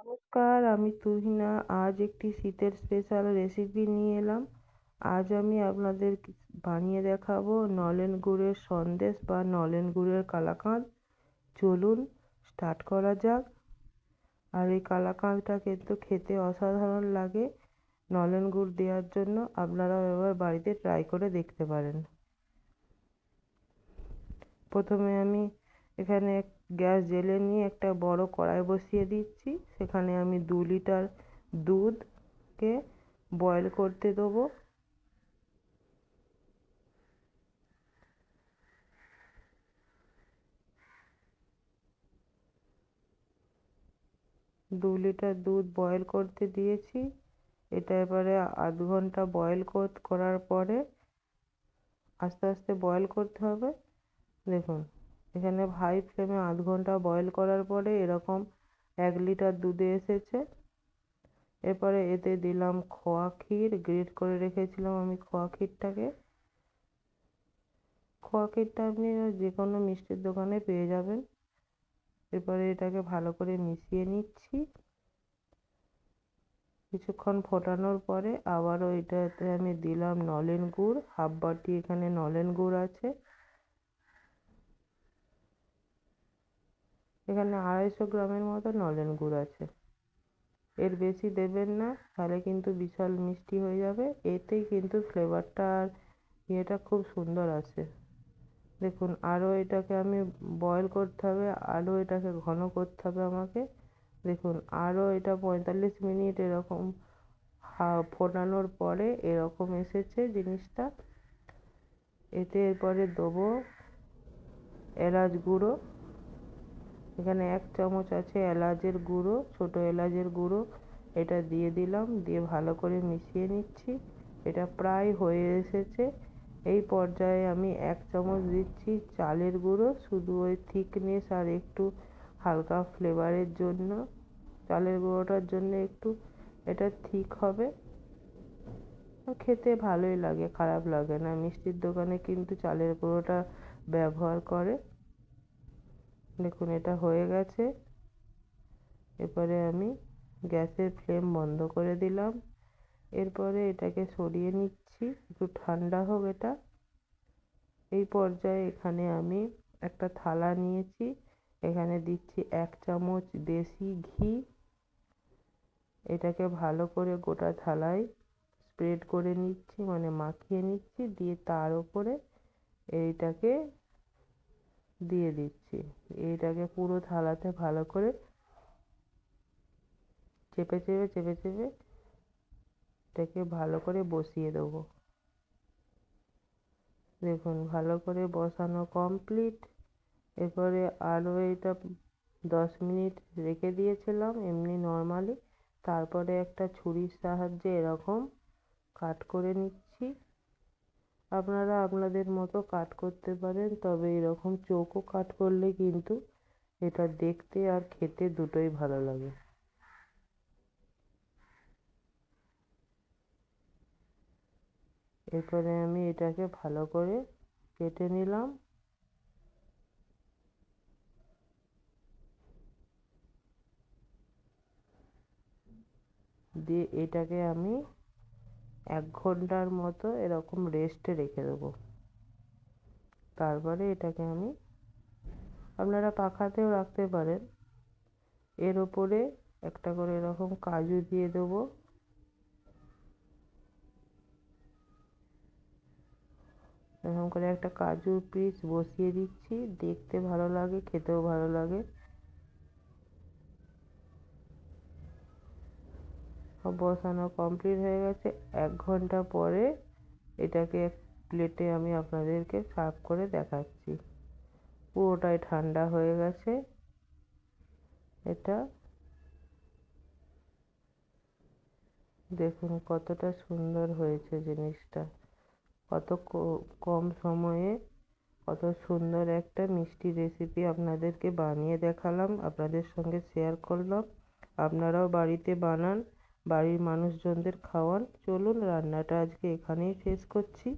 নমস্কার, আমি তুহিনা। আজ একটি শীতের স্পেশাল রেসিপি নিয়ে এলাম। আজ আমি আপনাদের বানিয়ে দেখাবো নলেন গুড়ের সন্দেশ বা নলেন গুড়ের কালাকাঁদ। চলুন স্টার্ট করা যাক। আর এই কালাকাঁদটা কিন্তু খেতে অসাধারণ লাগে। নলেন গুড় দেওয়ার জন্য আপনারাও এবার বাড়িতে ট্রাই করে দেখতে পারেন। প্রথমে আমি এখানে গ্যাস জ্বেলে নিয়ে একটা বড় কড়াই বসিয়ে দিচ্ছি। সেখানে আমি 2 লিটার দুধকে বয়েল করতে দেবো। দু লিটার দুধ বয়েল করতে দিয়েছি। এটা এবারে আধ ঘন্টা বয়েল করার পরে আস্তে আস্তে বয়েল করতে হবে। দেখুন, এখানে হাই ফ্লেমে আধ ঘন্টা বয়েল করার পরে এরকম 1 লিটার দুধে এসেছে। এরপরে এতে দিলাম খোয়া ক্ষীর। গ্রেট করে রেখেছিলাম আমি খোয়া ক্ষীরটাকে। খোয়া ক্ষীরটা আপনি যে কোনো মিষ্টির দোকানে পেয়ে যাবেন। এরপরে এটাকে ভালো করে মিশিয়ে নিচ্ছি। কিছুক্ষণ ফোটানোর পরে আবারও এটাতে আমি দিলাম নলেন গুড়। হাফ বাটি এখানে নলেন গুড় আছে। এখানে 250 গ্রামের মতো নলেন গুড় আছে। এর বেশি দেবেন না, তাহলে কিন্তু বিশাল মিষ্টি হয়ে যাবে। এতেই কিন্তু ফ্লেভারটা আর ইয়েটা খুব সুন্দর আসে। দেখুন, আরও এটাকে আমি বয়েল করতে হবে, আরও এটাকে ঘন করতে হবে আমাকে। দেখুন, আরও এটা 45 মিনিট এরকম ফোটানোর পরে এরকম এসেছে জিনিসটা। এতে এরপরে দেবো এলাচ গুঁড়ো। এখানে 1 চামচ আছে এলাচের গুঁড়ো, ছোটো এলাচের গুঁড়ো। এটা দিয়ে দিলাম, দিয়ে ভালো করে মিশিয়ে নিচ্ছি। এটা প্রায় হয়ে এসেছে। এই পর্যায়ে আমি 1 চামচ দিচ্ছি চালের গুঁড়ো, শুধু ওই থিকনেস আর একটু হালকা ফ্লেভারের জন্য। চালের গুঁড়োটার জন্য একটু এটা ঠিক হবে। খেতে ভালোই লাগে, খারাপ লাগে না। মিষ্টির দোকানে কিন্তু চালের গুঁড়োটা ব্যবহার করে। দেখুন, এটা হয়ে গেছে। এরপরে আমি গ্যাসের ফ্লেম বন্ধ করে দিলাম। এরপরে এটাকে সরিয়ে নিচ্ছি, একটু ঠান্ডা হোক এটা। এই পর্যায়ে এখানে আমি একটা থালা নিয়েছি। এখানে দিচ্ছি 1 চামচ দেশি ঘি। এটাকে ভালো করে গোটা থালায় স্প্রেড করে নিচ্ছি, মানে মাখিয়ে নিচ্ছি। দিয়ে তার উপরে এইটাকে দিয়ে দিচ্ছি। এইটাকে পুরো থালাতে ভালো করে চেপে চেপে চেপে চেপে এটাকে ভালো করে বসিয়ে দেবো। দেখুন, ভালো করে বসানো কমপ্লিট। এরপরে আরও এটা 10 মিনিট রেখে দিয়েছিলাম এমনি নর্মালি। তারপরে একটা ছুরির সাহায্যে এরকম কাট করে নিচ্ছি। আপনারা আপনাদের মতো কাট করতে পারেন, তবে এরকম চৌকো কাট করলে কিন্তু এটা দেখতে আর খেতে দুটোই ভালো লাগে। এরপরে আমি এটাকে ভালো করে কেটে নিলাম। দিয়ে এটাকে আমি 1 ঘন্টার মতো এরকম রেস্টে রেখে দেবো। তারপরে এটাকে আমি, আপনারা পাখাতেও রাখতে পারেন। এর ওপরে একটা করে এরকম কাজু দিয়ে দেবো। এরকম করে একটা কাজুর পিস বসিয়ে দিচ্ছি। দেখতে ভালো লাগে, খেতেও ভালো লাগে। সব বসানো কমপ্লিট হয়ে গেছে। 1 ঘন্টা পরে এটাকে প্লেটে আমি আপনাদেরকে সার্ভ করে দেখাচ্ছি। পুরোটাই ঠান্ডা হয়ে গেছে এটা। দেখুন কতটা সুন্দর হয়েছে জিনিসটা। কত কম সময়ে কত সুন্দর একটা মিষ্টি রেসিপি আপনাদেরকে বানিয়ে দেখালাম, আপনাদের সঙ্গে শেয়ার করলাম। আপনারাও বাড়িতে বানান, বাড়ির মানুষজনদের খাওয়ান। চলুন, রান্নাটা আজকে এখানেই শেষ করছি।